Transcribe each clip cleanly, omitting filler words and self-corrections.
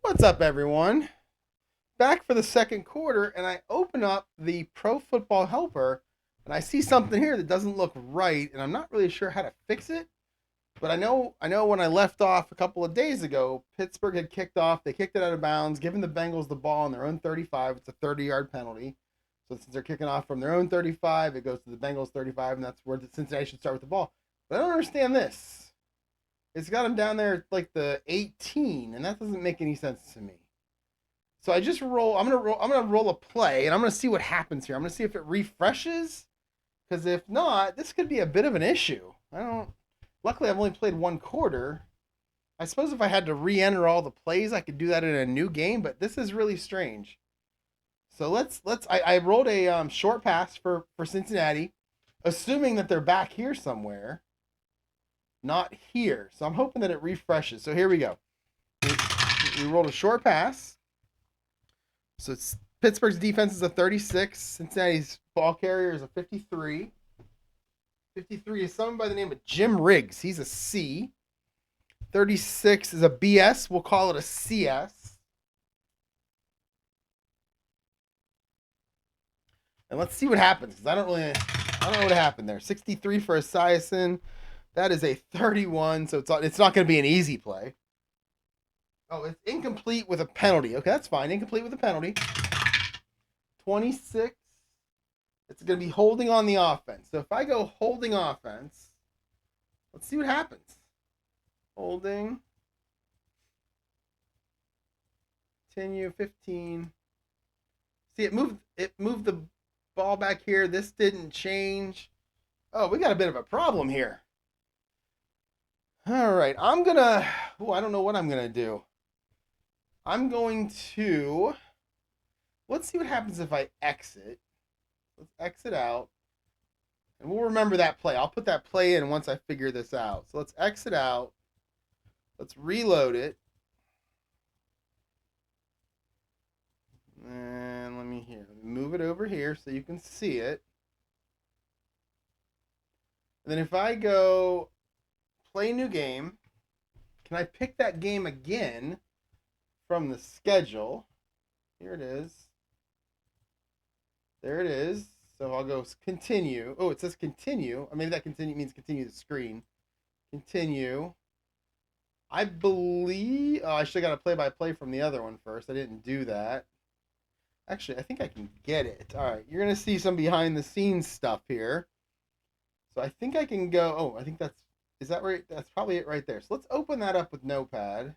What's up, everyone? Back for the second quarter, and I open up the Pro Football Helper, and I see something here that doesn't look right, and I'm not really sure how to fix it. But I know when I left off a couple of days ago, Pittsburgh had kicked off. They kicked it out of bounds, giving the Bengals the ball on their own 35. It's a 30-yard penalty. So since they're kicking off from their own 35, it goes to the Bengals 35, and that's where the Cincinnati should start with the ball. But I don't understand this. It's got them down there at like the 18, and that doesn't make any sense to me. So I just roll. I'm gonna roll a play, and I'm gonna see what happens here. I'm gonna see if it refreshes, because if not, this could be a bit of an issue. I don't. Luckily, I've only played one quarter. I suppose if I had to re-enter all the plays, I could do that in a new game. But this is really strange. So let's. I rolled a short pass for Cincinnati, assuming that they're back here somewhere, not here. So I'm hoping that it refreshes. So here we go. We rolled a short pass. So it's Pittsburgh's defense is a 36. Cincinnati's ball carrier is a 53. 53 is someone by the name of Jim Riggs. He's a C. 36 is a BS. We'll call it a CS. And let's see what happens, because I don't know what happened there. 63 for Esiason. That is a 31, so it's not going to be an easy play. Oh, it's incomplete with a penalty. Okay, that's fine. Incomplete with a penalty. 26. It's going to be holding on the offense. So if I go holding offense, let's see what happens. Holding. Continue. 15. See, it moved the ball back here. This didn't change. Oh, we got a bit of a problem here. All right, I don't know what I'm going to do. I'm going to, let's see what happens if I exit. Let's exit out. And we'll remember that play. I'll put that play in once I figure this out. So let's exit out. Let's reload it. And let me move it over here so you can see it. And then if I go play new game, can I pick that game again from the schedule? Here it is. There it is. So I'll go continue. Oh, it says continue. Maybe that continue means continue the screen. Continue. I believe. Oh, I should have got a play-by-play from the other one first. I didn't do that. Actually, I think I can get it. All right, you're gonna see some behind-the-scenes stuff here. So I think I can go. Oh, I think is that right? That's probably it right there. So let's open that up with Notepad.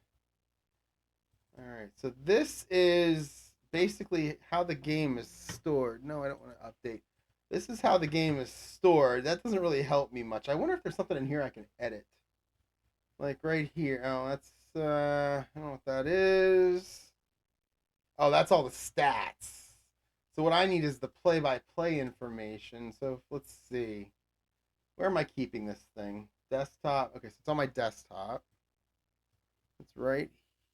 All right, so this is basically how the game is stored. No, I don't want to update. This is how the game is stored. That doesn't really help me much. I wonder if there's something in here I can edit. Like right here. Oh, that's, I don't know what that is. Oh, that's all the stats. So what I need is the play-by-play information. So let's see. Where am I keeping this thing? Desktop. Okay, so it's on my desktop. It's right.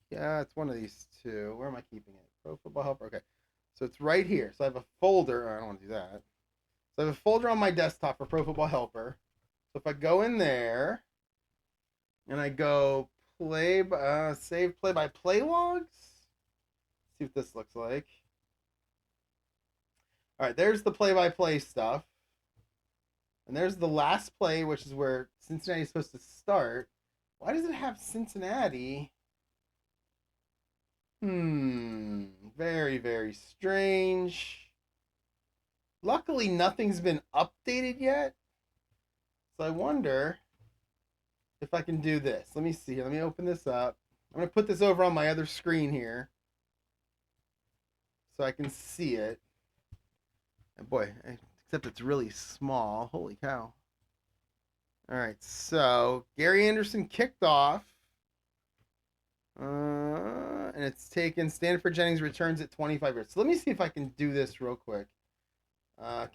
Yeah, it's one of these two. Where am I keeping it? Pro Football Helper. Okay, so it's right here. So I have a folder. I don't want to do that. So I have a folder on my desktop for Pro Football Helper. So if I go in there and I go save play-by-play logs. See what this looks like. All right, there's the play-by-play stuff. And there's the last play, which is where Cincinnati is supposed to start. Why does it have Cincinnati? Very, very strange. Luckily, nothing's been updated yet. So I wonder if I can do this. Let me see here. Let me open this up. I'm going to put this over on my other screen here so I can see it. And boy, except it's really small. Holy cow. All right, so Gary Anderson kicked off. And it's taken. Stanford Jennings returns at 25 yards. So let me see if I can do this real quick.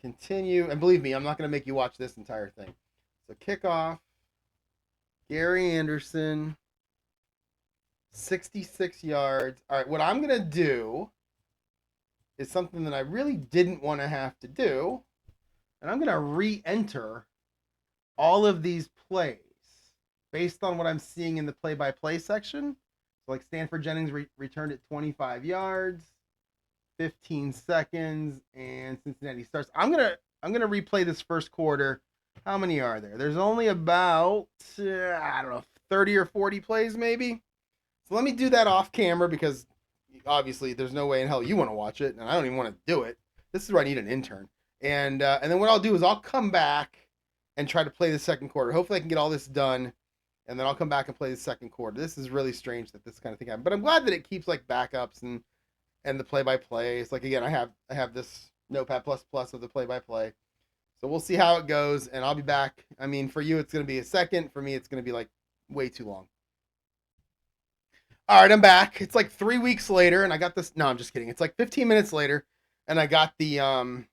Continue. And believe me, I'm not going to make you watch this entire thing. So kickoff. Gary Anderson. 66 yards. All right, what I'm going to do is something that I really didn't want to have to do. And I'm going to re-enter all of these plays based on what I'm seeing in the play-by-play section. So like Stanford Jennings returned it 25 yards, 15 seconds, and Cincinnati starts. I'm gonna replay this first quarter. How many are there? There's only about I don't know 30 or 40 plays maybe. So let me do that off camera because obviously there's no way in hell you want to watch it, and I don't even want to do it. This is where I need an intern. And then what I'll do is I'll come back and try to play the second quarter. Hopefully I can get all this done, and then I'll come back and play the second quarter. This is really strange that this kind of thing happened, but I'm glad that it keeps like backups and the play by plays. Like again, I have this Notepad plus plus of the play by play. So we'll see how it goes, and I'll be back. I mean, for you it's gonna be a second. For me, it's gonna be like way too long. All right, I'm back. It's like 3 weeks later, and I got this. No, I'm just kidding. It's like 15 minutes later, and I got the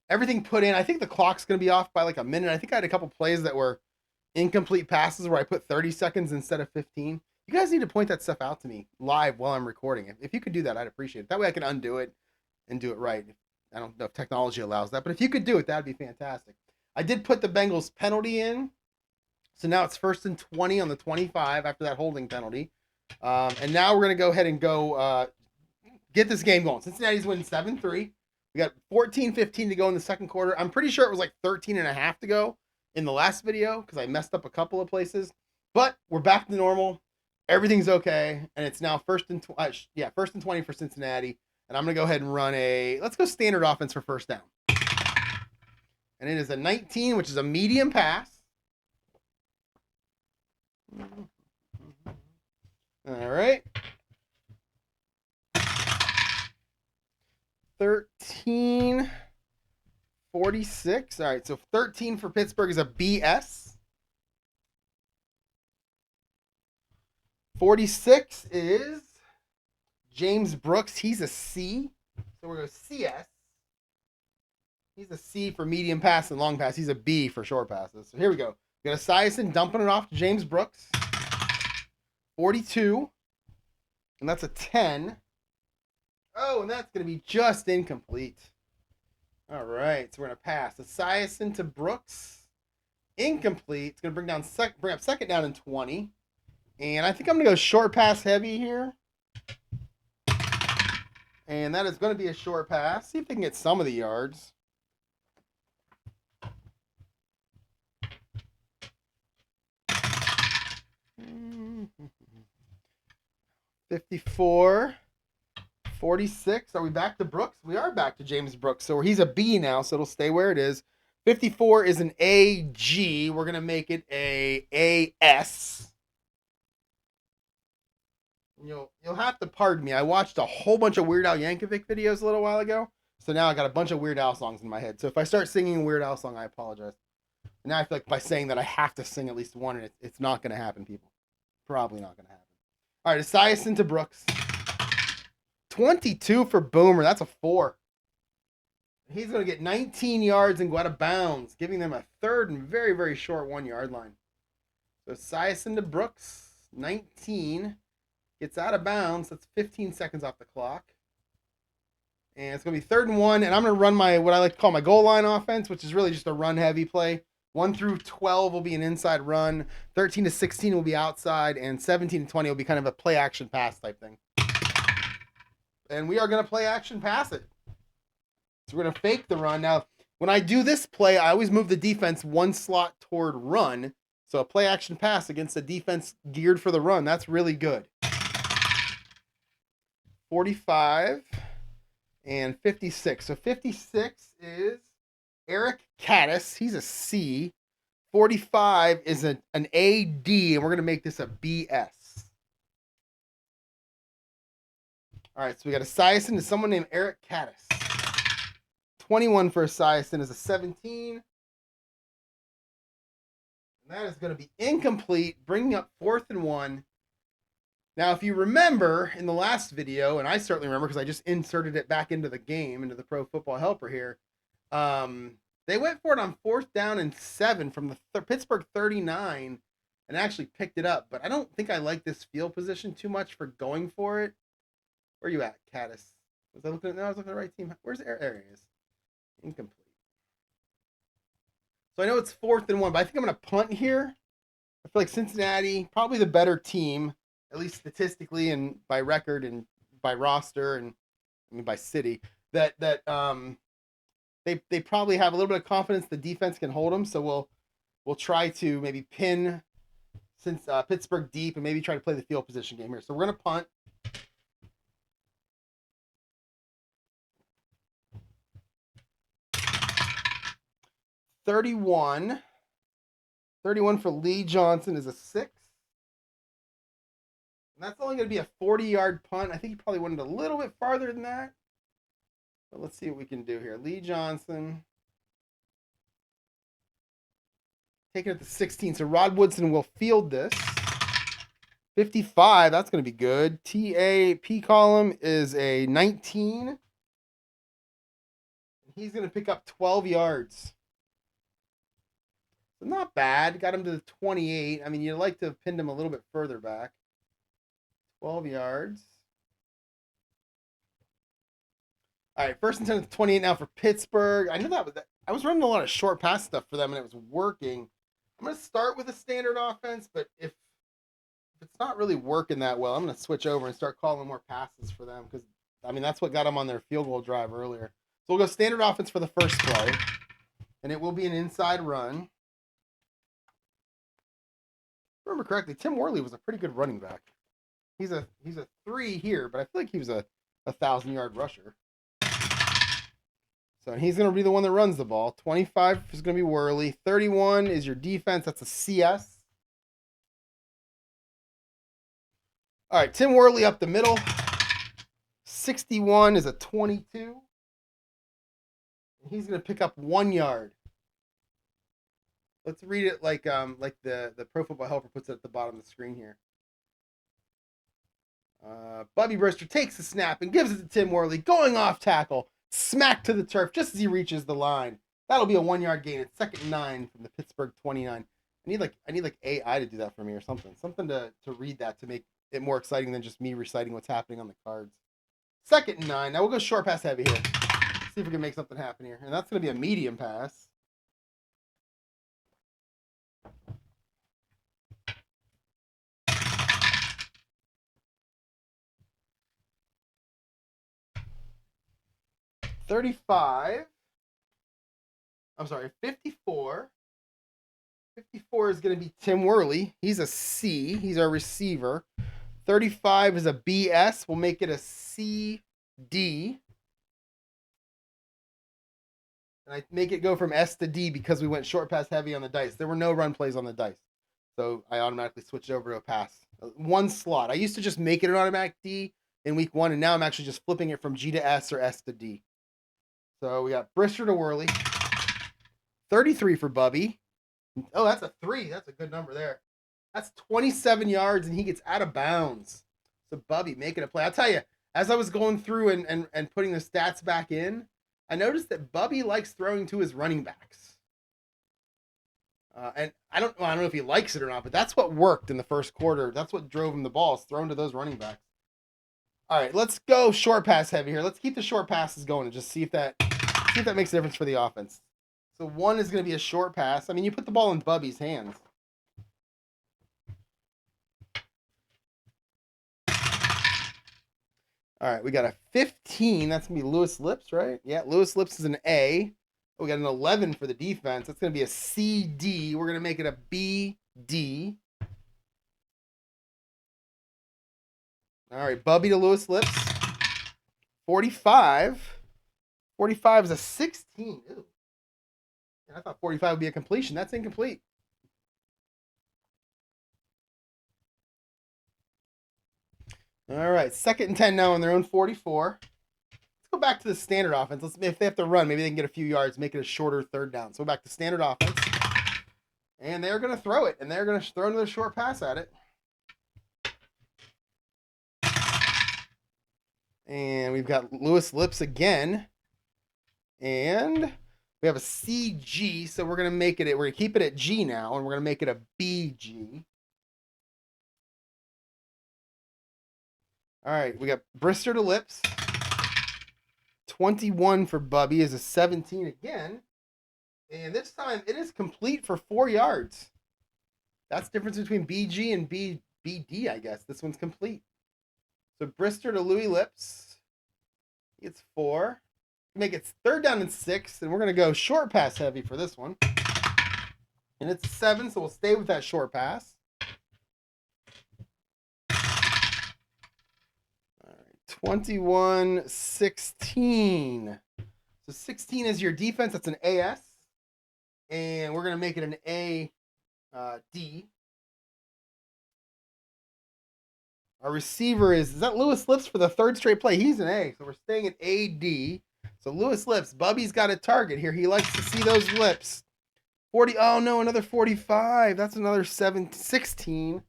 everything put in. I think the clock's gonna be off by like a minute. I think I had a couple plays that were incomplete passes where I put 30 seconds instead of 15. You guys need to point that stuff out to me live while I'm recording. If you could do that, I'd appreciate it. That way I can undo it and do it right. I don't know if technology allows that, but if you could do it, that'd be fantastic. I did put the Bengals penalty in. So now it's 1st and 20 on the 25 after that holding penalty. And now we're going to go ahead and go get this game going. Cincinnati's winning 7-3. We got 14-15 to go in the second quarter. I'm pretty sure it was like 13 and a half to go in the last video because I messed up a couple of places. But we're back to normal. Everything's okay. And it's now 1st and 20 for Cincinnati. And I'm going to go ahead and run let's go standard offense for first down. And it is a 19, which is a medium pass. All right. 13, 46. All right, so 13 for Pittsburgh is a BS. 46 is James Brooks. He's a C. So we're going to CS. He's a C for medium pass and long pass. He's a B for short passes. So here we go. We got a Esiason dumping it off to James Brooks. 42. And that's a 10. Oh, and that's going to be just incomplete. All right, so we're going to pass. Esiason to Brooks. Incomplete. It's going to bring up second down and 20. And I think I'm going to go short pass heavy here. And that is going to be a short pass. See if they can get some of the yards. 54, 46. Are we back to Brooks? We are back to James Brooks. So he's a B now, so it'll stay where it is. 54 is an AG. We're going to make it a AS. You'll have to pardon me. I watched a whole bunch of Weird Al Yankovic videos a little while ago. So now I got a bunch of Weird Al songs in my head. So if I start singing a Weird Al song, I apologize. Now I feel like by saying that I have to sing at least one, and it's not going to happen, people. Probably not going to happen. All right, Esiason to Brooks. 22 for Boomer. That's a 4. He's going to get 19 yards and go out of bounds, giving them a third and very, very short 1-yard line. So Esiason to Brooks. 19. Gets out of bounds. That's 15 seconds off the clock. And it's going to be 3rd and 1. And I'm going to run what I like to call my goal line offense, which is really just a run-heavy play. 1 through 12 will be an inside run. 13 to 16 will be outside. And 17 to 20 will be kind of a play-action pass type thing. And we are going to play-action pass it. So we're going to fake the run. Now, when I do this play, I always move the defense one slot toward run. So a play-action pass against a defense geared for the run. That's really good. 45 and 56. So 56 is Eric Caddis. He's a C. 45 is an AD, and we're going to make this a BS. All right, so we got Esiason to someone named Eric Caddis. 21 for Esiason is a 17. And that is going to be incomplete, bringing up 4th and 1. Now, if you remember in the last video, and I certainly remember because I just inserted it back into the game, into the Pro Football Helper here, they went for it on 4th down and 7 from the Pittsburgh 39 and actually picked it up. But I don't think I like this field position too much for going for it. Where are you at, Caddis? I was looking at the right team. Where's the area? Incomplete. So I know it's 4th and 1, but I think I'm going to punt here. I feel like Cincinnati, probably the better team. at least statistically and by record and by roster and I mean by city, that they probably have a little bit of confidence the defense can hold them. So we'll try to maybe pin since Pittsburgh deep and maybe try to play the field position game here. So we're gonna punt. Thirty-one for Lee Johnson is a 6. And that's only going to be a 40-yard punt. I think he probably wanted a little bit farther than that. But let's see what we can do here. Lee Johnson. Taking it to 16. So Rod Woodson will field this. 55. That's going to be good. TAP column is a 19. He's going to pick up 12 yards. So not bad. Got him to the 28. I mean, you'd like to have pinned him a little bit further back. 12 yards. All right, first and 10 to 28 now for Pittsburgh. I knew I was running a lot of short pass stuff for them, and it was working. I'm going to start with a standard offense, but if it's not really working that well, I'm going to switch over and start calling more passes for them because, I mean, that's what got them on their field goal drive earlier. So we'll go standard offense for the first play, and it will be an inside run. If I remember correctly, Tim Worley was a pretty good running back. He's a 3 here, but I feel like he was a 1,000-yard rusher. So he's going to be the one that runs the ball. 25 is going to be Worley. 31 is your defense. That's a CS. All right, Tim Worley up the middle. 61 is a 22. And he's going to pick up 1 yard. Let's read it like the Pro Football Helper puts it at the bottom of the screen here. Bubby Brister takes the snap and gives it to Tim Worley, going off tackle, smack to the turf just as he reaches the line. That'll be a 1 yard gain. It's 2nd and 9 from the Pittsburgh 29. I need like AI to do that for me or something to read that to make it more exciting than just me reciting what's happening on the cards. 2nd and 9. Now we'll go short pass heavy here. See if we can make something happen here, and that's going to be a medium pass. I'm sorry, 54. 54 is going to be Tim Worley. He's a C. He's our receiver. 35 is a BS. We'll make it a CD. And I make it go from S to D because we went short pass heavy on the dice. There were no run plays on the dice. So I automatically switched over to a pass. 1 slot. I used to just make it an automatic D in week 1, and now I'm actually just flipping it from G to S or S to D. So we got Brister to Worley. 33 for Bubby. Oh, that's a 3. That's a good number there. That's 27 yards, and he gets out of bounds. So Bubby making a play. I'll tell you, as I was going through and putting the stats back in, I noticed that Bubby likes throwing to his running backs. And I don't know if he likes it or not, but that's what worked in the first quarter. That's what drove him the ball, is thrown to those running backs. All right, let's go short pass heavy here. Let's keep the short passes going and just see if that makes a difference for the offense. So 1 is going to be a short pass. I mean, you put the ball in Bubby's hands. All right, we got a 15. That's going to be Lewis Lips, right? Yeah, Lewis Lips is an A. Oh, we got an 11 for the defense. That's going to be a CD. We're going to make it a BD. All right, Bubby to Lewis Lips. 45. 45 is a 16. Ew. I thought 45 would be a completion. That's incomplete. All right, 2nd and 10 now on their own 44. Let's go back to the standard offense. If they have to run, maybe they can get a few yards, make it a shorter 3rd down. So back to standard offense. And they're going to throw it, and they're going to throw another short pass at it. And we've got Lewis Lips again. And we have a CG, so we're going to keep it at G now, and we're going to make it a BG. All right, we got Brister to Lips. 21 for Bubby is a 17 again. And this time it is complete for 4 yards. That's the difference between BG and BD, I guess. This one's complete. So Brister to Louis Lips. It's 4. Make it 3rd down and 6, and we're going to go short pass heavy for this one. And it's 7, so we'll stay with that short pass. All right, 21-16. So 16 is your defense. That's an AS. And we're going to make it an AD. Our receiver is that Lewis Lips for the 3rd straight play? He's an A, so we're staying at AD. So Lewis Lips, Bubby's got a target here. He likes to see those lips. 40, oh no, another 45. That's another 16.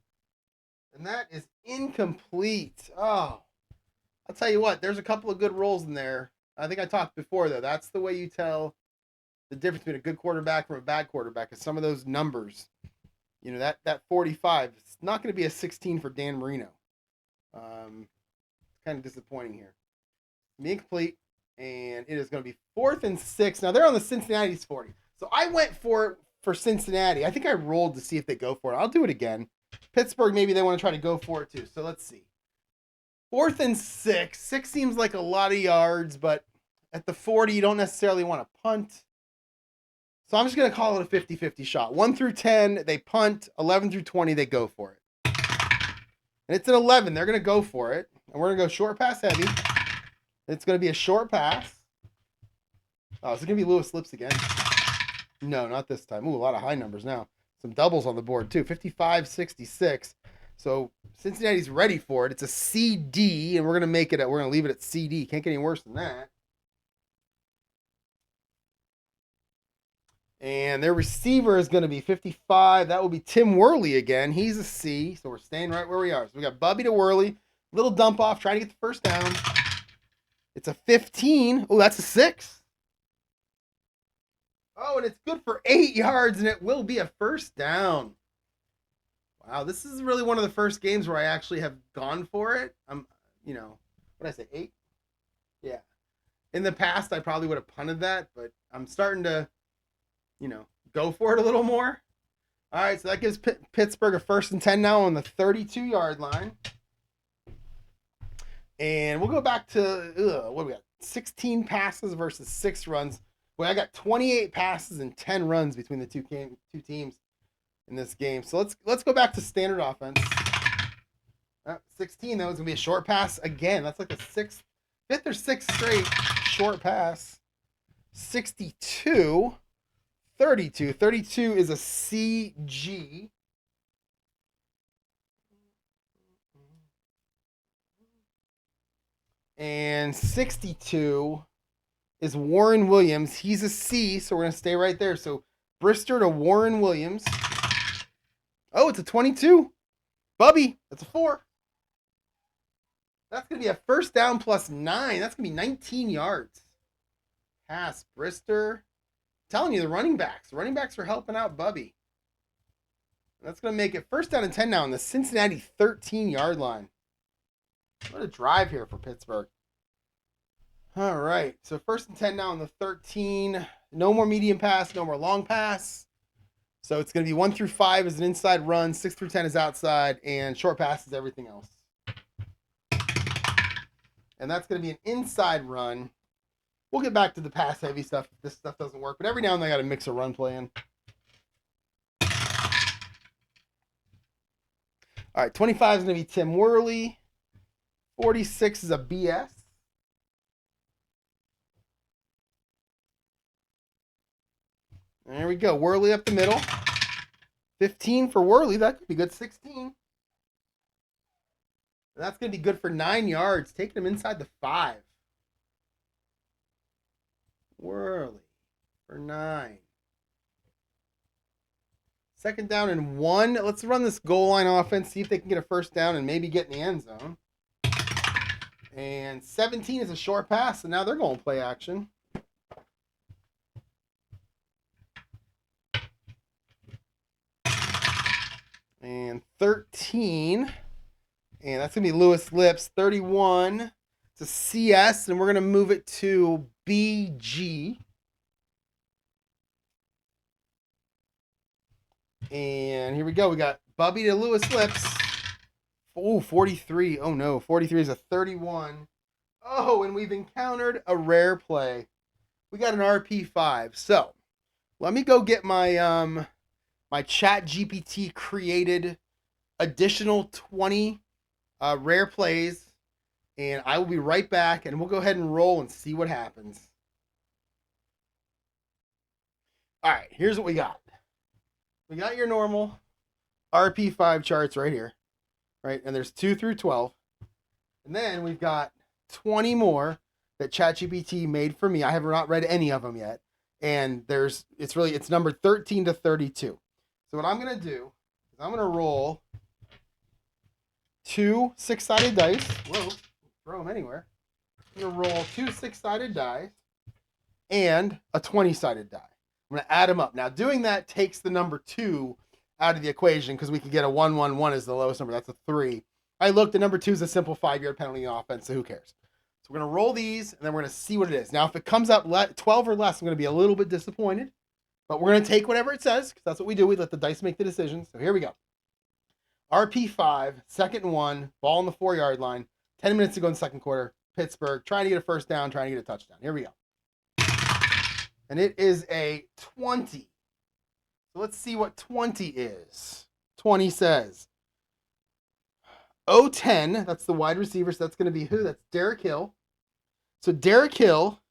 And that is incomplete. Oh, I'll tell you what, there's a couple of good rolls in there. I think I talked before, though. That's the way you tell the difference between a good quarterback from a bad quarterback, is some of those numbers. You know, that 45, it's not going to be a 16 for Dan Marino. Kind of disappointing here. Incomplete, and it is going to be 4th and 6. Now, they're on the Cincinnati's 40. So I went for Cincinnati. I think I rolled to see if they go for it. I'll do it again. Pittsburgh, maybe they want to try to go for it too. So let's see. 4th and 6. 6 seems like a lot of yards, but at the 40, you don't necessarily want to punt. So I'm just going to call it a 50-50 shot. 1 through 10, they punt. 11 through 20, they go for it. And it's an 11. They're going to go for it. And we're going to go short pass heavy. It's going to be a short pass. Oh, is it going to be Lewis Lips again? No, not this time. Ooh, a lot of high numbers now. Some doubles on the board, too. 55-66. So Cincinnati's ready for it. It's a CD, and we're going to make it. We're going to leave it at CD. Can't get any worse than that. And their receiver is going to be 55. That will be Tim Worley again. He's a C, so we're staying right where we are. So we got Bubby to Worley. Little dump off, trying to get the first down. It's a 15. Oh, that's a 6. Oh, and it's good for 8 yards, and it will be a first down. Wow, this is really one of the first games where I actually have gone for it. What did I say, 8? Yeah. In the past, I probably would have punted that, but I'm starting to, go for it a little more. All right, so that gives Pittsburgh a 1st and 10 now on the 32-yard line. And we'll go back to, what do we got? 16 passes versus 6 runs. Well, I got 28 passes and 10 runs between the two teams in this game. So let's go back to standard offense. 16, though, is going to be a short pass again. That's like the 5th or 6th straight short pass. 62. 32. 32 is a CG. And 62 is Warren Williams. He's a C, so we're going to stay right there. So Brister to Warren Williams. Oh, it's a 22. Bubby, that's a 4. That's going to be a first down plus 9. That's going to be 19 yards. Pass, Brister. I'm telling you, the running backs are helping out Bubby. That's going to make it first down and 10 now on the Cincinnati 13-yard line. What a drive here for Pittsburgh. All right, so 1st and 10 now on the 13. No more medium pass, no more long pass. So it's going to be 1 through 5 is an inside run, 6 through 10 is outside, and short pass is everything else. And that's going to be an inside run. We'll get back to the pass heavy stuff if this stuff doesn't work, but every now and then I got to mix a run play in. All right, 25 is going to be Tim Worley. 46 is a BS. There we go. Worley up the middle. 15 for Worley. That could be good. 16. That's going to be good for 9 yards. Taking him inside the 5. Worley for 9. 2nd down and 1. Let's run this goal line offense. See if they can get a first down and maybe get in the end zone. And 17 is a short pass. And now they're going to play action. And 13. And that's going to be Lewis Lips. 31. It's a CS. And we're going to move it to BG. And here we go. We got Bubby to Lewis Lips. Oh, 43. Oh no, 43 is a 31. Oh, and we've encountered a rare play. We got an RP5. So let me go get my ChatGPT created additional 20 rare plays, and I will be right back, and we'll go ahead and roll and see what happens. All right, here's what we got. We got your normal RP5 charts right here, right? And there's 2 through 12. And then we've got 20 more that ChatGPT made for me. I have not read any of them yet. And it's numbered 13 to 32. So what I'm going to do is I'm going to roll 2 six-sided dice. Whoa, throw them anywhere. I'm going to roll 2 six-sided dice and a 20-sided die. I'm going to add them up. Now, doing that takes the number 2 out of the equation because we can get a 1, 1, 1 is the lowest number. That's a 3. I looked, the number 2 is a simple 5-yard penalty in offense, so who cares? So we're going to roll these, and then we're going to see what it is. Now, if it comes up 12 or less, I'm going to be a little bit disappointed. But we're going to take whatever it says because that's what we do. We let the dice make the decisions. So here we go. RP5, 2nd and 1, ball on the 4-yard line. 10 minutes to go in the second quarter. Pittsburgh, trying to get a first down, trying to get a touchdown. Here we go. And it is a 20. So let's see what 20 is. 20 says 0-10. That's the wide receiver. So that's going to be who? That's Derek Hill. So Derek Hill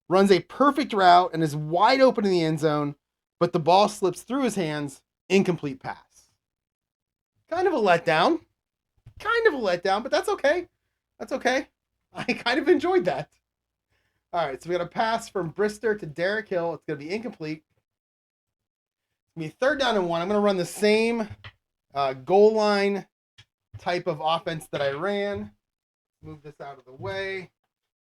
runs a perfect route and is wide open in the end zone, but the ball slips through his hands. Incomplete pass. Kind of a letdown. But that's okay. That's okay. I kind of enjoyed that. All right, so we got a pass from Brister to Derek Hill. It's going to be incomplete. It's going to be 3rd down and 1. I'm going to run the same goal line type of offense that I ran. Move this out of the way.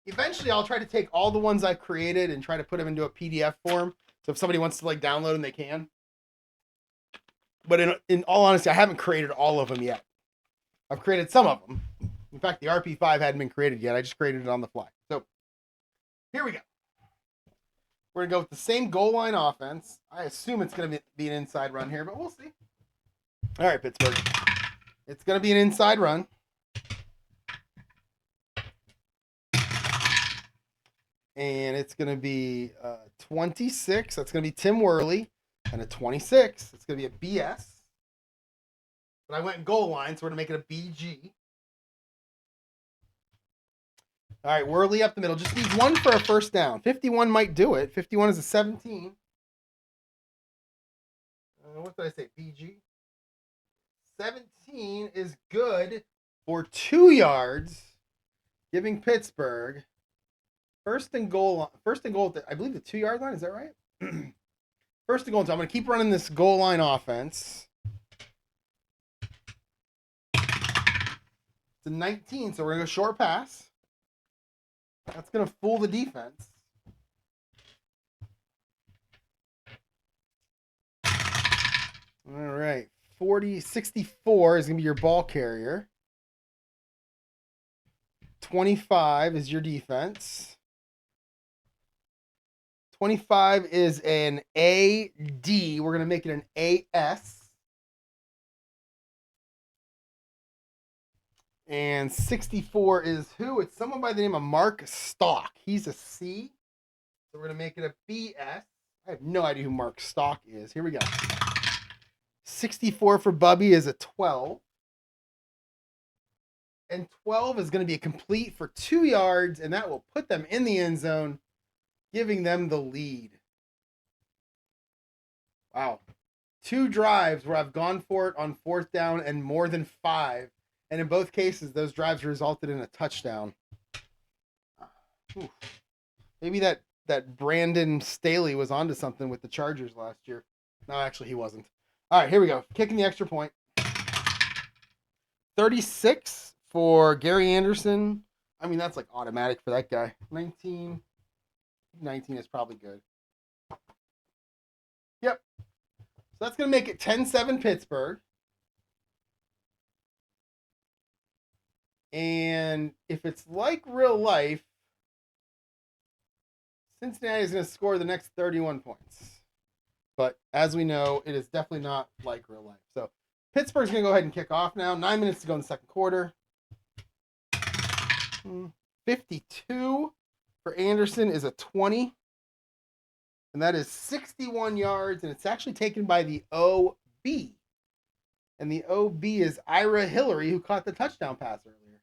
Eventually, I'll try to take all the ones I created and try to put them into a PDF form. So if somebody wants to download them, they can. But in all honesty, I haven't created all of them yet. I've created some of them. In fact, the RP5 hadn't been created yet. I just created it on the fly. So here we go. We're going to go with the same goal line offense. I assume it's going to be an inside run here, but we'll see. All right, Pittsburgh. It's going to be an inside run. And it's going to be 26. That's going to be Tim Worley. And a 26. It's going to be a BS. But I went goal line, so we're going to make it a BG. All right, Worley up the middle. Just needs 1 for a first down. 51 might do it. 51 is a 17. What did I say? BG? 17 is good for 2 yards, giving Pittsburgh first and goal. I believe the 2-yard line. Is that right? First and goal. So I'm going to keep running this goal line offense. It's a 19, so we're going to go short pass. That's going to fool the defense. All right. 64 is going to be your ball carrier. 25 is your defense. 25 is an AD. We're going to make it an AS. And 64 is who? It's someone by the name of Mark Stock. He's a C. So we're going to make it a BS. I have no idea who Mark Stock is. Here we go. 64 for Bubby is a 12. And 12 is going to be a complete for 2 yards, and that will put them in the end zone, giving them the lead. Wow. 2 drives where I've gone for it on 4th down and more than 5. And in both cases, those drives resulted in a touchdown. Oof. Maybe that Brandon Staley was onto something with the Chargers last year. No, actually, he wasn't. All right, here we go. Kicking the extra point. 36 for Gary Anderson. I mean, that's automatic for that guy. 19 is probably good. Yep. So that's going to make it 10-7 Pittsburgh. And if it's like real life, Cincinnati is going to score the next 31 points. But as we know, it is definitely not like real life. So Pittsburgh's going to go ahead and kick off now. 9 minutes to go in the second quarter. 52 for Anderson is a 20. And that is 61 yards. And it's actually taken by the OB. And the OB is Ira Hillary, who caught the touchdown pass earlier.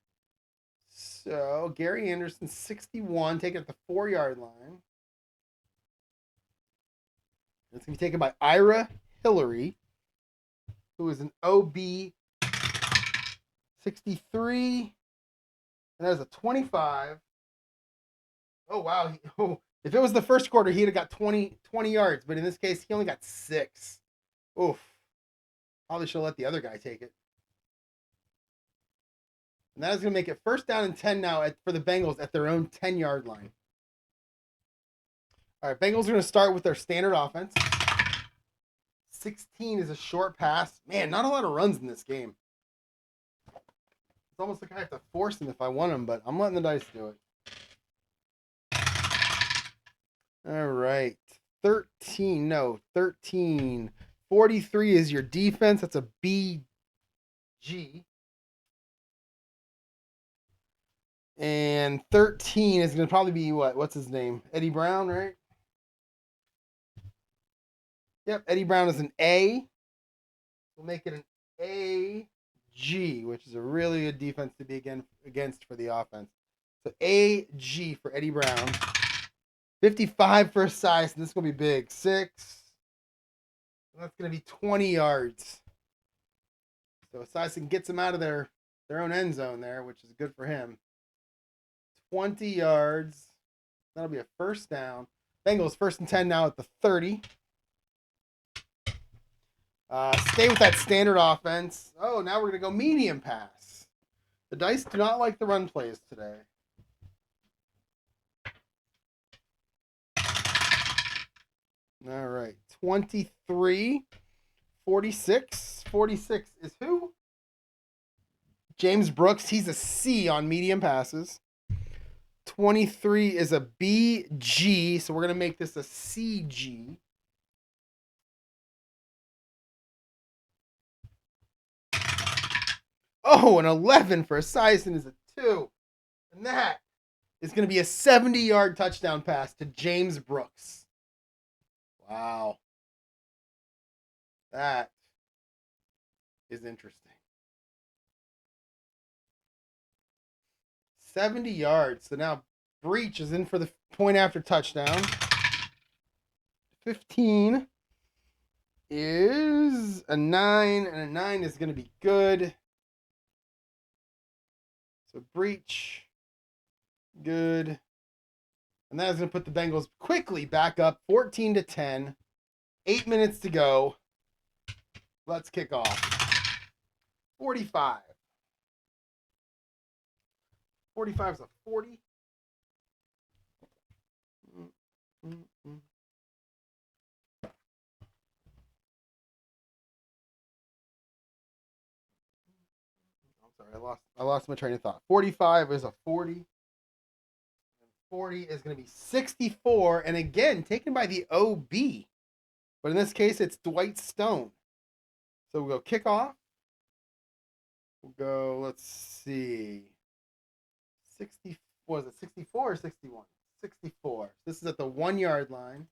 So Gary Anderson, 61, taken at the 4-yard line. It's going to be taken by Ira Hillary, who is an OB 63. And that is a 25. Oh, wow. If it was the first quarter, he'd have got 20 yards. But in this case, he only got 6. Oof. Probably should have let the other guy take it. And that is going to make it first down and 10 now for the Bengals at their own 10-yard line. All right, Bengals are going to start with their standard offense. 16 is a short pass. Man, not a lot of runs in this game. It's almost like I have to force them if I want them, but I'm letting the dice do it. All right. 13. 43 is your defense. That's a BG. And 13 is going to probably be what? What's his name? Eddie Brown, right? Yep, Eddie Brown is an A. We'll make it an AG, which is a really good defense to be against for the offense. So AG for Eddie Brown. 55 for Esiason. This is going to be big. 6. And that's going to be 20 yards. So Esiason gets them out of their own end zone there, which is good for him. 20 yards. That'll be a first down. Bengals first and 10 now at the 30. Stay with that standard offense. Oh, now we're going to go medium pass. The dice do not like the run plays today. All right. 23. 46. 46 is who? James Brooks. He's a C on medium passes. 23 is a BG, so we're going to make this a CG. Oh, an 11 for Esiason is a 2. And that is going to be a 70-yard touchdown pass to James Brooks. Wow. That is interesting. 70 yards. So now Breach is in for the point after touchdown. 15 is a 9, and a 9 is going to be good. So Breach, good. And that is going to put the Bengals quickly back up 14-10. 8 minutes to go. Let's kick off. 45. 45 is a 40. I lost my train of thought. 45 is a 40. And 40 is going to be 64. And again, taken by the OB. But in this case, it's Dwight Stone. So we'll go kickoff. We'll go, let's see. 60, was it 64 or 61? 64. This is at the 1-yard line.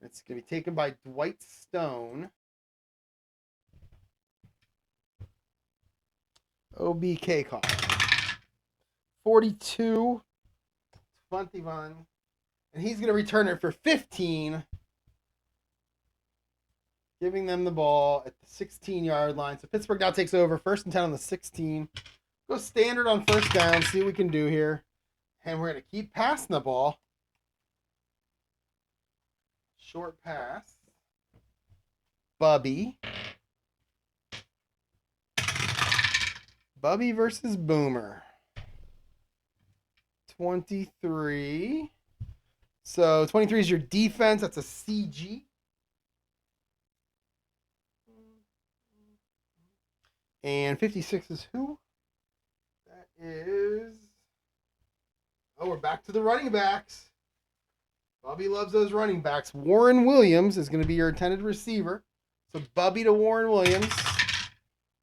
It's going to be taken by Dwight Stone. OBK call. 42, 21. And he's going to return it for 15. Giving them the ball at the 16-yard line. So Pittsburgh now takes over. First and 10 on the 16. Go standard on first down. See what we can do here. And we're going to keep passing the ball. Short pass. Bubby. Bubby versus Boomer. 23. So 23 is your defense. That's a CG. And 56 is who? That is... Oh, we're back to the running backs. Bubby loves those running backs. Warren Williams is going to be your intended receiver. So Bubby to Warren Williams.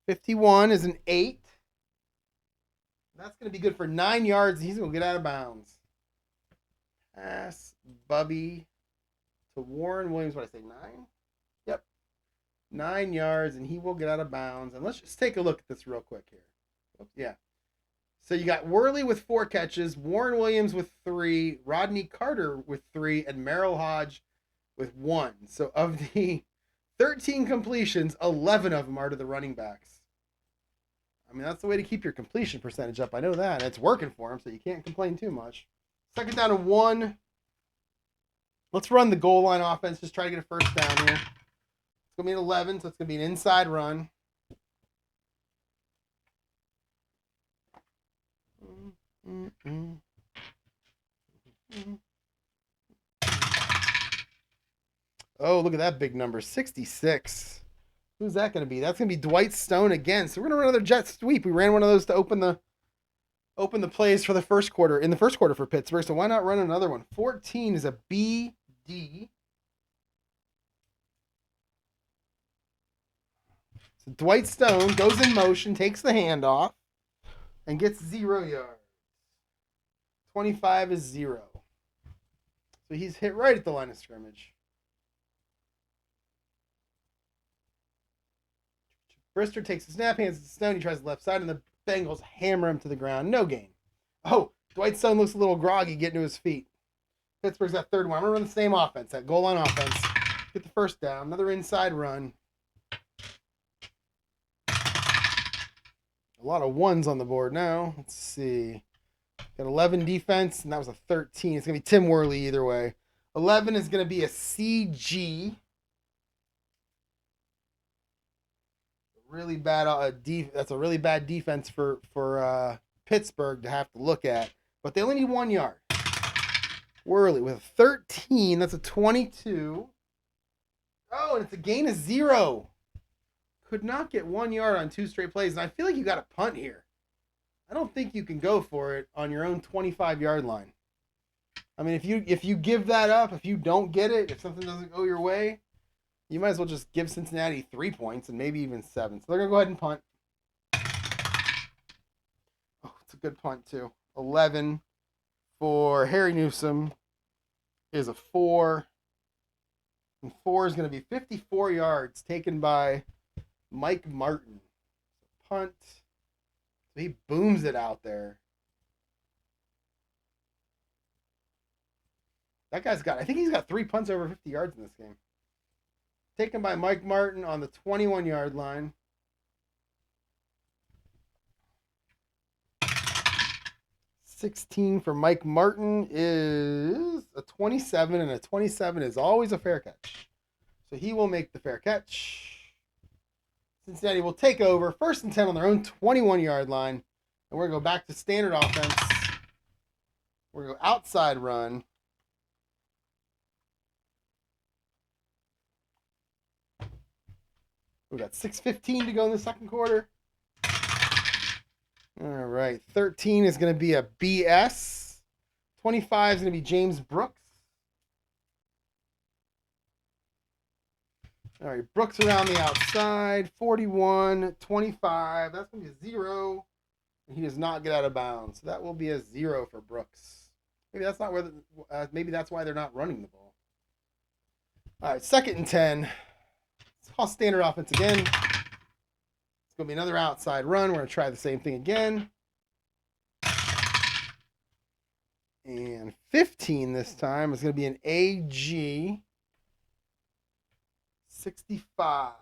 51 is an 8. That's going to be good for 9 yards. He's going to get out of bounds. Pass Bubby to Warren Williams. What did I say, 9? Yep. 9 yards, and he will get out of bounds. And let's just take a look at this real quick here. Oops, yeah. So you got Worley with 4 catches, Warren Williams with 3, Rodney Carter with 3, and Merrill Hodge with 1. So of the 13 completions, 11 of them are to the running backs. I mean, that's the way to keep your completion percentage up. I know that. It's working for him, so you can't complain too much. 2nd down and 1. Let's run the goal line offense. Just try to get a first down here. It's going to be an 11, so it's going to be an inside run. Oh, look at that big number. 66. Who's that going to be? That's going to be Dwight Stone again. So we're going to run another jet sweep. We ran one of those to open the plays for the first quarter, in the first quarter for Pittsburgh. So why not run another one? 14 is a BD. So Dwight Stone goes in motion, takes the handoff, and gets 0 yards. 25 is 0. So he's hit right at the line of scrimmage. Brister takes the snap, hands it to Stone. He tries the left side, and the Bengals hammer him to the ground. No gain. Oh, Dwight Stone looks a little groggy getting to his feet. Pittsburgh's got 3rd one. I'm going to run the same offense, that goal line offense. Get the first down. Another inside run. A lot of 1s on the board now. Let's see. Got 11 defense, and that was a 13. It's going to be Tim Worley either way. 11 is going to be a CG. Really bad that's a really bad defense for Pittsburgh to have to look at. But they only need 1 yard. Worley with a 13. That's a 22. Oh, and it's a gain of 0. Could not get 1 yard on 2 straight plays. And I feel like you got a punt here. I don't think you can go for it on your own 25-yard line. I mean, if you give that up, if you don't get it, if something doesn't go your way, you might as well just give Cincinnati 3 points and maybe even 7. So they're going to go ahead and punt. Oh, it's a good punt, too. 11 for Harry Newsom is a 4. And 4 is going to be 54 yards taken by Mike Martin. Punt. So he booms it out there. That guy's got, I think he's got 3 punts over 50 yards in this game. Taken by Mike Martin on the 21-yard line. $16 for Mike Martin is a 27, and a 27 is always a fair catch. So he will make the fair catch. Cincinnati will take over. 1st and 10 on their own 21-yard line. And we're going to go back to standard offense. We're going to go outside run. We got 6:15 to go in the second quarter. All right. 13 is going to be a BS. 25 is going to be James Brooks. All right. Brooks around the outside. 41, 25. That's going to be a 0. And he does not get out of bounds. So that will be a 0 for Brooks. Maybe that's not where maybe that's why they're not running the ball. All right. 2nd and 10. Call standard offense again. It's going to be another outside run. We're going to try the same thing again. And 15 this time is going to be an AG 65.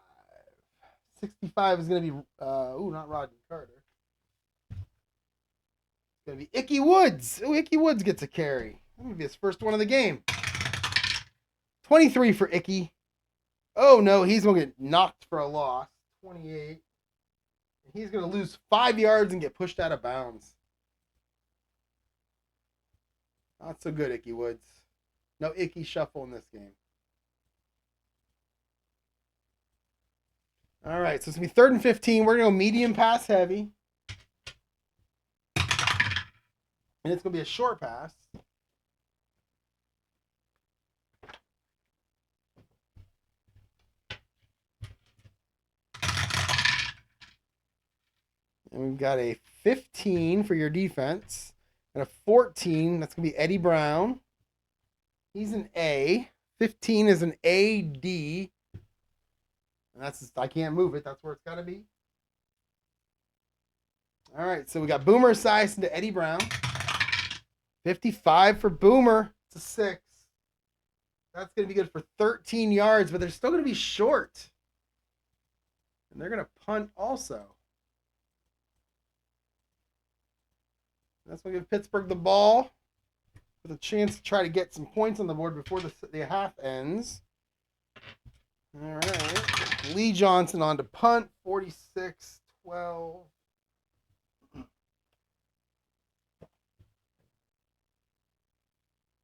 65 is going to be, not Rodney Carter. It's going to be Icky Woods. Oh, Icky Woods gets a carry. That going to be his first one of the game. 23 for Icky. Oh, no, he's going to get knocked for a loss. 28. He's going to lose 5 yards and get pushed out of bounds. Not so good, Icky Woods. No Icky shuffle in this game. All right, so it's going to be 3rd and 15. We're going to go medium pass heavy. And it's going to be a short pass. And we've got a 15 for your defense. And a 14, that's going to be Eddie Brown. He's an A. 15 is an AD. And that's, I can't move it. That's where it's got to be. All right, so we got Boomer Esiason to Eddie Brown. 55 for Boomer. It's a 6. That's going to be good for 13 yards, but they're still going to be short. And they're going to punt also. That's going to give Pittsburgh the ball with a chance to try to get some points on the board before the half ends. All right. Lee Johnson on to punt. 46-12.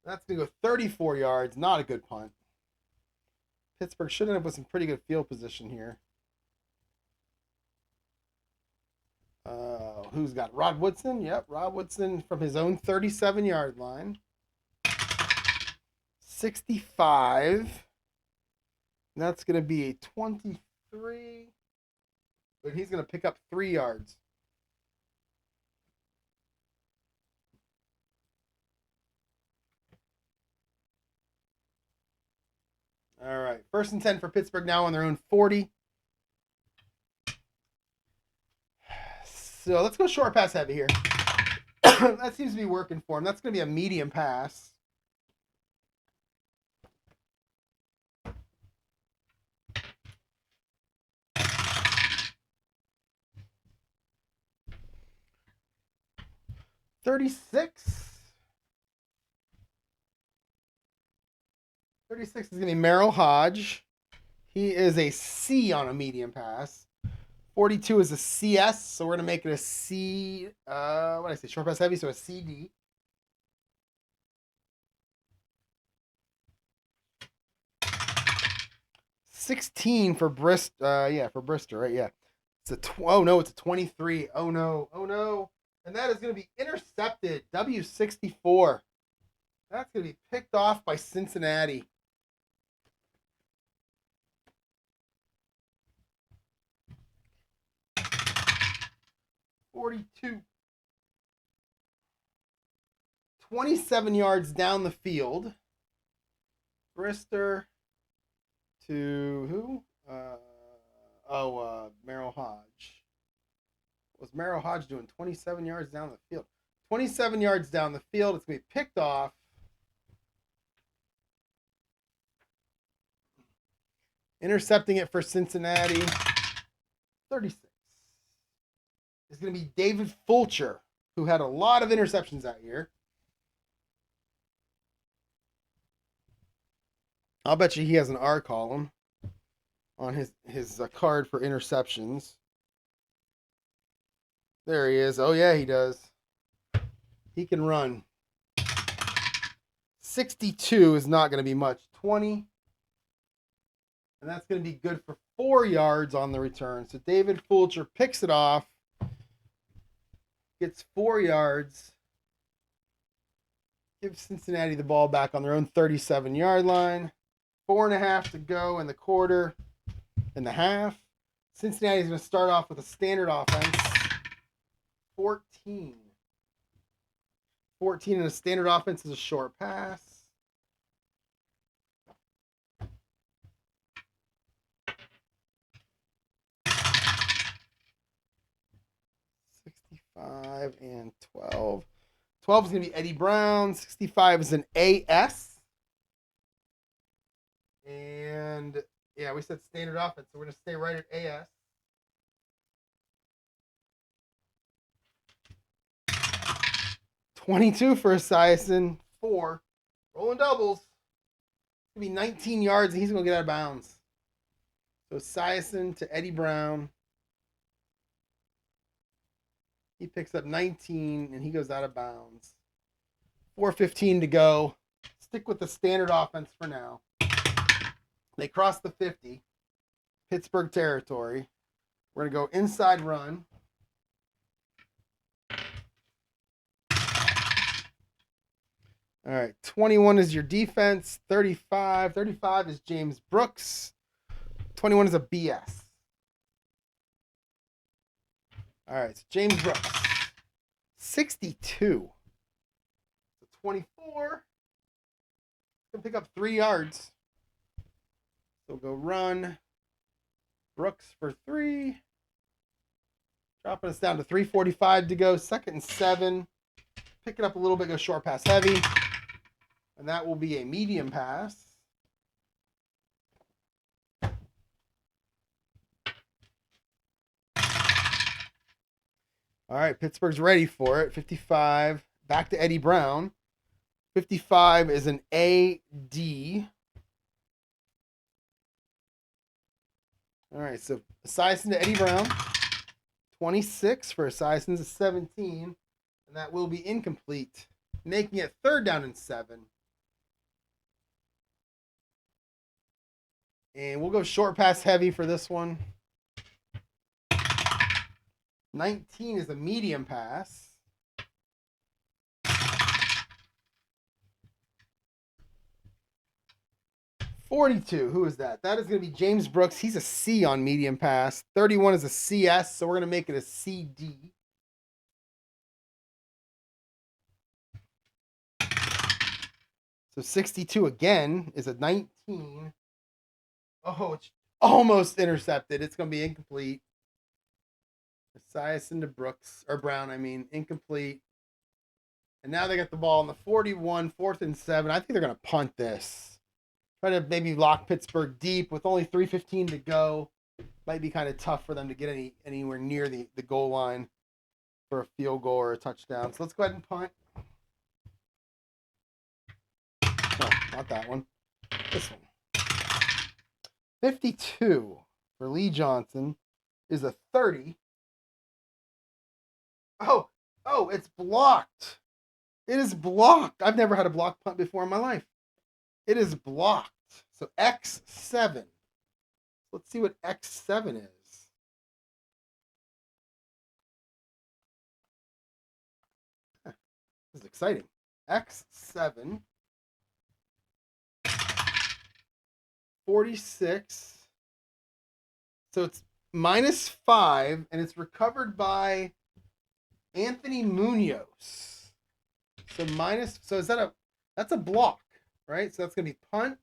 That's going to go 34 yards. Not a good punt. Pittsburgh should end up with some pretty good field position here. Who's got Rod Woodson? Yep, Rod Woodson from his own 37-yard line. 65. That's going to be a 23. But he's going to pick up 3 yards. All right, 1st and 10 for Pittsburgh now on their own 40. So let's go short pass heavy here. That seems to be working for him. That's going to be a medium pass. $36 is going to be Merrill Hodge. He is a C on a medium pass. 42 is a CS, so we're going to make it a C. What did I say? Short pass heavy, so a CD. $16 for Brister. For Brister, right? Yeah. It's oh no, it's a 23. Oh no. And that is going to be intercepted. W64. That's going to be picked off by Cincinnati. $42. 27 yards down the field. Brister to who? Merrill Hodge. What's Merrill Hodge doing? 27 yards down the field. 27 yards down the field. It's going to be picked off. Intercepting it for Cincinnati. 36. It's going to be David Fulcher, who had a lot of interceptions that year. I'll bet you he has an R column on his card for interceptions. There he is. Oh, yeah, he does. He can run. 62 is not going to be much. 20. And that's going to be good for 4 yards on the return. So David Fulcher picks it off. Gets 4 yards. Gives Cincinnati the ball back on their own 37-yard line. 4.5 to go in the quarter and the half. Cincinnati's going to start off with a standard offense. 14 in a standard offense is a short pass. And 12. 12 is going to be Eddie Brown. 65 is an AS. And yeah, we said standard offense, so we're going to stay right at AS. $22 for Esiason. 4. Rolling doubles. It's going to be 19 yards, and he's going to get out of bounds. So Esiason to Eddie Brown. He picks up 19, and he goes out of bounds. 4:15 to go. Stick with the standard offense for now. They cross the 50. Pittsburgh territory. We're going to go inside run. All right, 21 is your defense. 35 is James Brooks. 21 is a BS. All right, so James Brooks, 62. So 24. Gonna pick up 3 yards. So go run. Brooks for 3. Dropping us down to 3:45 to go. 2nd and 7. Pick it up a little bit, go short pass heavy. And that will be a medium pass. All right, Pittsburgh's ready for it. 55. Back to Eddie Brown. 55 is an AD. All right, so Esiason to Eddie Brown. 26 for Esiason's a 17. And that will be incomplete, making it 3rd down and 7. And we'll go short pass heavy for this one. 19 is a medium pass. 42, who is that? That is going to be James Brooks. He's a C on medium pass. 31 is a CS, so we're going to make it a CD. So 62 again is a 19. Oh, it's almost intercepted. It's going to be incomplete. Esiason to Brooks, or Brown, I mean, incomplete. And now they got the ball on the 41, 4th and 7. I think they're going to punt this. Try to maybe lock Pittsburgh deep with only 3:15 to go. Might be kind of tough for them to get anywhere near the goal line for a field goal or a touchdown. So let's go ahead and punt. No, not that one. This one. 52 for Lee Johnson is a 30. Oh, it's blocked. It is blocked. I've never had a blocked punt before in my life. It is blocked. So X7. Let's see what X7 is. This is exciting. X7. 46. So it's -5, and it's recovered by Anthony Munoz. So that's a block, right? So that's going to be punt.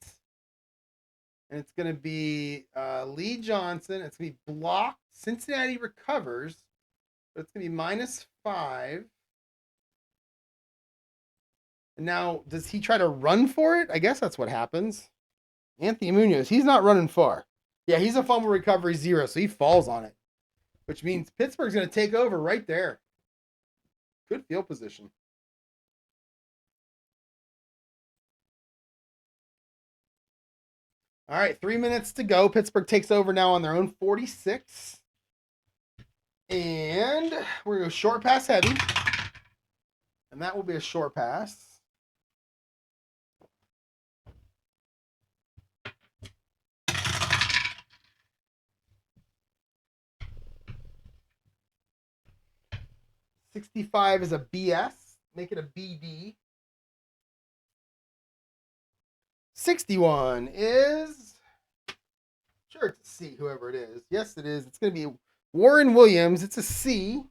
And it's going to be Lee Johnson. It's going to be blocked. Cincinnati recovers. But it's going to be -5. And now, does he try to run for it? I guess that's what happens. Anthony Munoz, he's not running far. Yeah, he's a fumble recovery 0, so he falls on it. Which means Pittsburgh's going to take over right there. Good field position. All right, 3 minutes to go. Pittsburgh takes over now on their own 46. And we're going to go short pass heavy. And that will be a short pass. $65 is a BS. Make it a BD. 61 is, sure, it's a C, whoever it is. Yes, it is. It's going to be Warren Williams. It's a C.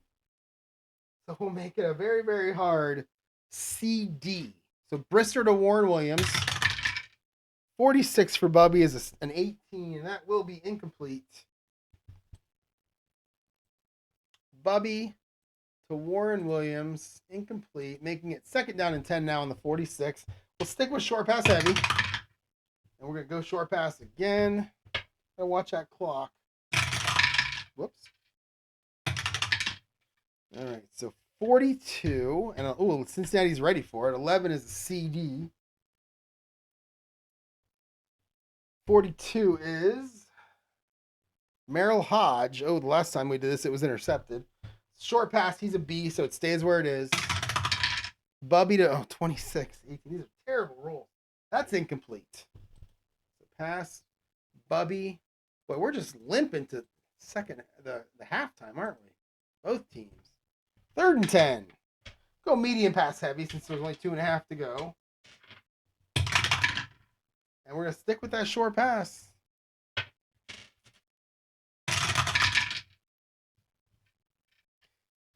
So we'll make it a very, very hard CD. So Brister to Warren Williams. 46 for Bubby is an 18, and that will be incomplete. Bubby to Warren Williams, incomplete, making it 2nd down and 10 now on the 46. We'll stick with short pass heavy. And we're going to go short pass again. Gotta watch that clock. Whoops. All right, so 42. And Cincinnati's ready for it. 11 is a CD. 42 is Merrill Hodge. Oh, the last time we did this, it was intercepted. Short pass, he's a B, so it stays where it is. Bubby to 26. 18. These are terrible rolls. That's incomplete. So pass, Bubby. Boy, we're just limping to the halftime, aren't we? Both teams. 3rd and 10. Go medium pass heavy since there's only 2.5 to go. And we're going to stick with that short pass.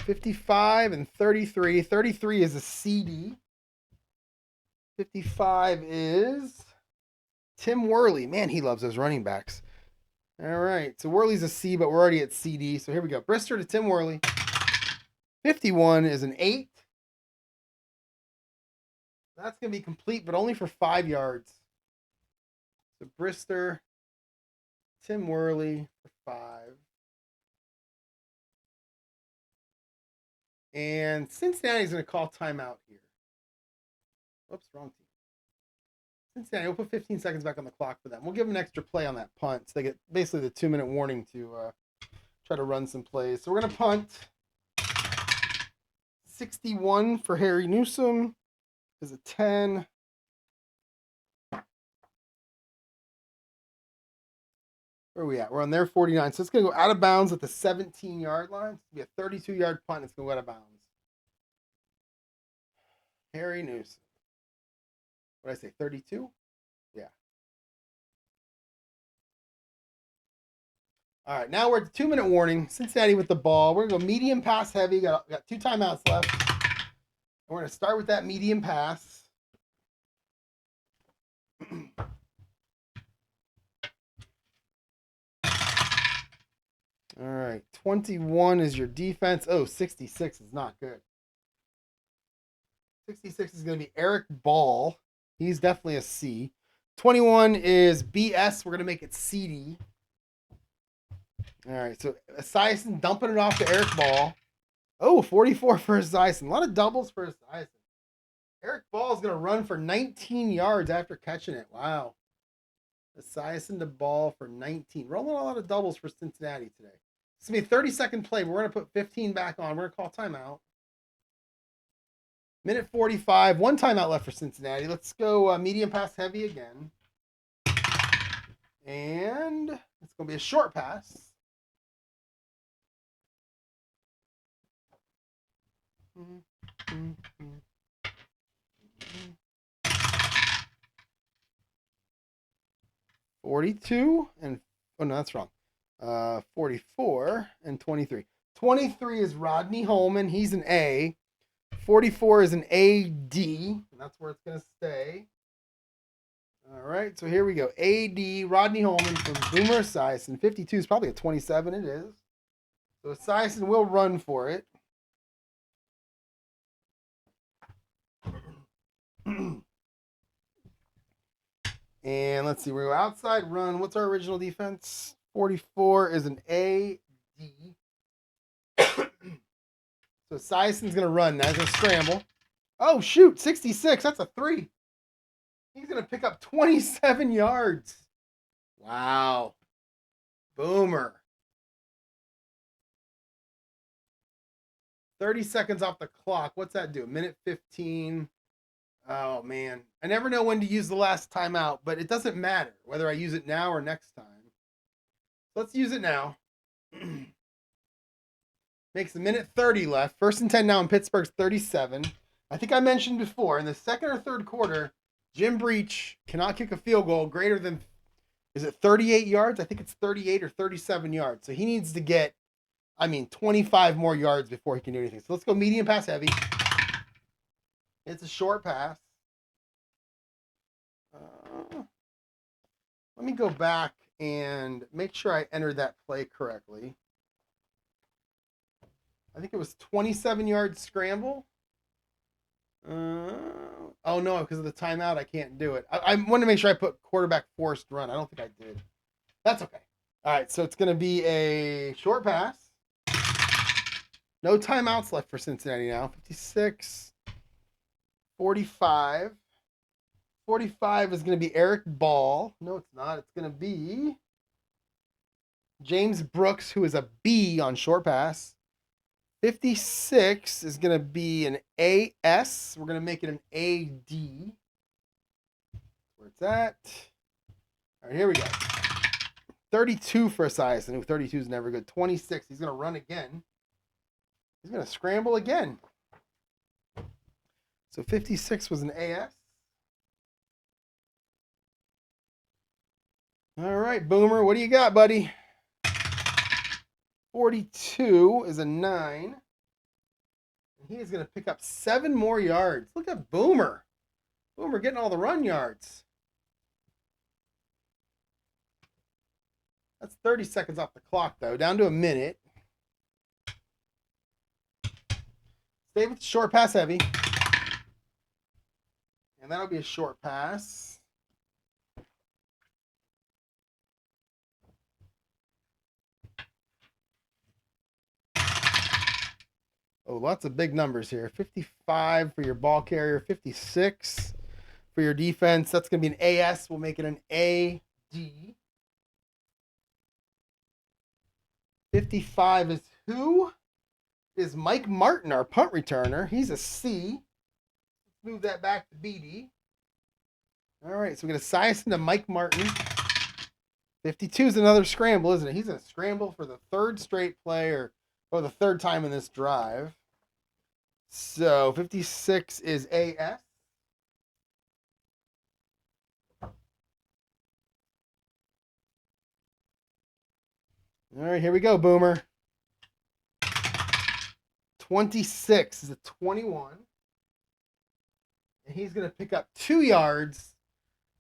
55 and 33. 33 is a CD. 55 is Tim Worley. Man, he loves those running backs. All right. So Worley's a C, but we're already at CD. So here we go. Brister to Tim Worley. 51 is an 8. That's going to be complete, but only for 5 yards. So Brister, Tim Worley for 5. And Cincinnati's going to call timeout here. Whoops, wrong team. Cincinnati, we'll put 15 seconds back on the clock for them. We'll give them an extra play on that punt. So they get basically the 2-minute warning to try to run some plays. So we're going to punt. 61 for Harry Newsome is a 10. Where are we at? We're on their 49. So it's going to go out of bounds at the 17-yard line. It's going to be a 32-yard punt. It's going to go out of bounds. Harry Newsome. What did I say, 32? Yeah. All right, now we're at the 2-minute warning. Cincinnati with the ball. We're going to go medium pass heavy. Got 2 timeouts left. We're going to start with that medium pass. All right, 21 is your defense. Oh, 66 is not good. 66 is going to be Eric Ball. He's definitely a C. 21 is BS. We're going to make it CD. All right, so Esiason dumping it off to Eric Ball. Oh, 44 for Esiason. A lot of doubles for Esiason. Eric Ball is going to run for 19 yards after catching it. Wow. Esiason to Ball for 19. Rolling a lot of doubles for Cincinnati today. It's going to be a 30-second play, but we're going to put 15 back on. We're going to call timeout. Minute 45. 1 timeout left for Cincinnati. Let's go medium pass heavy again. And it's going to be a short pass. Mm-hmm. 42 and oh no, that's wrong. 44 and 23. 23 is Rodney Holman. He's an A. 44 is an AD, and that's where it's going to stay. All right, so here we go. AD, Rodney Holman from Boomer Esiason. 52 is probably a 27. It is. So Esiason will run for it. And let's see, we go outside run. What's our original defense? 44 is an AD. So Esiason's going to run. Now he's going to scramble. Oh, shoot, 66. That's a 3. He's going to pick up 27 yards. Wow. Boomer. 30 seconds off the clock. What's that do? Minute 15. Oh, man. I never know when to use the last timeout, but it doesn't matter whether I use it now or next time. Let's use it now. Makes a minute 30 left. 1st and 10 now in Pittsburgh's 37. I think I mentioned before, in the second or third quarter, Jim Breach cannot kick a field goal greater than, is it 38 yards? I think it's 38 or 37 yards. So he needs to get, 25 more yards before he can do anything. So let's go medium pass heavy. It's a short pass. Let me go back and make sure I entered that play correctly. I think it was 27-yard scramble. Oh, no, because of the timeout, I can't do it. I want to make sure I put quarterback forced run. I don't think I did. That's okay. All right, so it's going to be a short pass. No timeouts left for Cincinnati now. 56, 45. 45 is going to be Eric Ball. No, it's not. It's going to be James Brooks, who is a B on short pass. 56 is going to be an AS. We're going to make it an AD. Where it's at. All right, here we go. 32 for Esiason. 32 is never good. 26. He's going to run again. He's going to scramble again. So 56 was an AS. All right, Boomer, what do you got, buddy? 42 is a 9. He is going to pick up 7 more yards. Look at Boomer. Boomer getting all the run yards. That's 30 seconds off the clock, though. Down to a minute. Stay with the short pass heavy. And that'll be a short pass. Oh, lots of big numbers here. 55 for your ball carrier, 56 for your defense. That's going to be an AS. We'll make it an AD. 55 is who? Is Mike Martin, our punt returner. He's a C. Let's move that back to BD. All right, so we're going to size into Mike Martin. 52 is another scramble, isn't it? He's going to scramble for the third straight play or the third time in this drive. So 56 is AS. All right, here we go, Boomer. 26 is a 21. And he's going to pick up 2 yards.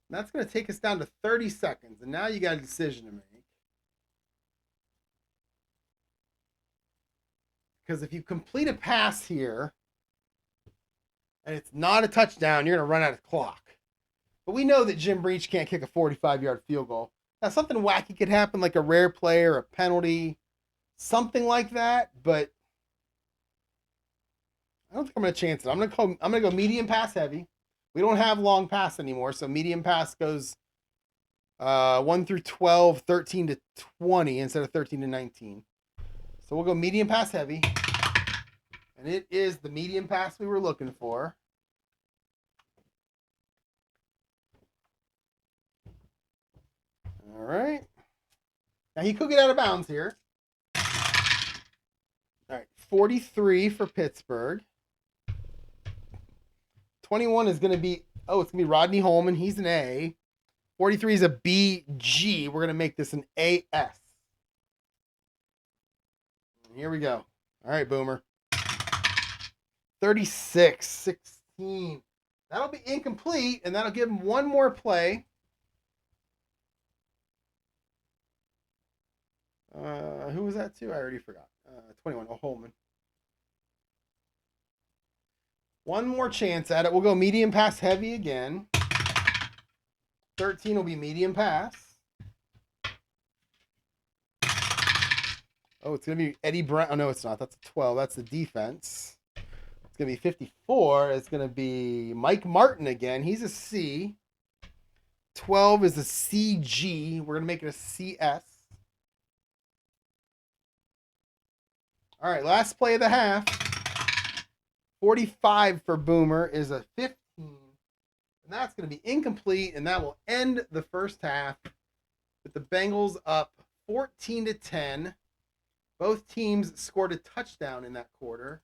And that's going to take us down to 30 seconds. And now you got a decision to make. Because if you complete a pass here and it's not a touchdown, you're going to run out of clock. But we know that Jim Breach can't kick a 45-yard field goal. Now, something wacky could happen, like a rare play or a penalty, something like that. But I don't think I'm going to chance it. I'm going to go medium pass heavy. We don't have long pass anymore, so medium pass goes 1 through 12, 13 to 20 instead of 13 to 19. So we'll go medium pass heavy. And it is the medium pass we were looking for. All right. Now he could get out of bounds here. All right. 43 for Pittsburgh. 21 is going to be, it's going to be Rodney Holman. He's an A. 43 is a BG. We're going to make this an AS. Here we go. All right, Boomer. 36, 16. That'll be incomplete, and that'll give him one more play. Who was that to? I already forgot. 21, Holman. One more chance at it. We'll go medium pass heavy again. 13 will be medium pass. Oh, it's going to be Eddie Brown. Oh, no, it's not. That's a 12. That's the defense. It's going to be 54. It's going to be Mike Martin again. He's a C. 12 is a CG. We're going to make it a CS. All right, last play of the half. 45 for Boomer is a 15. And that's going to be incomplete, and that will end the first half with the Bengals up 14-10. Both teams scored a touchdown in that quarter.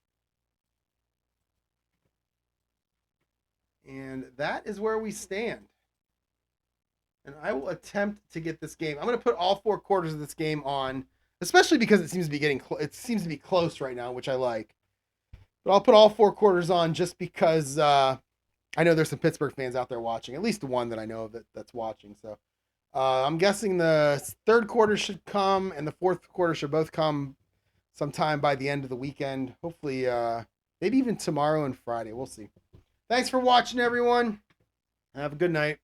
And that is where we stand. And I will attempt to get this game. I'm going to put all 4 quarters of this game on, especially because it seems to be close right now, which I like. But I'll put all 4 quarters on just because I know there's some Pittsburgh fans out there watching, at least one that I know of that's watching. So I'm guessing the third quarter should come and the fourth quarter should both come sometime by the end of the weekend. Hopefully, maybe even tomorrow and Friday. We'll see. Thanks for watching, everyone. Have a good night.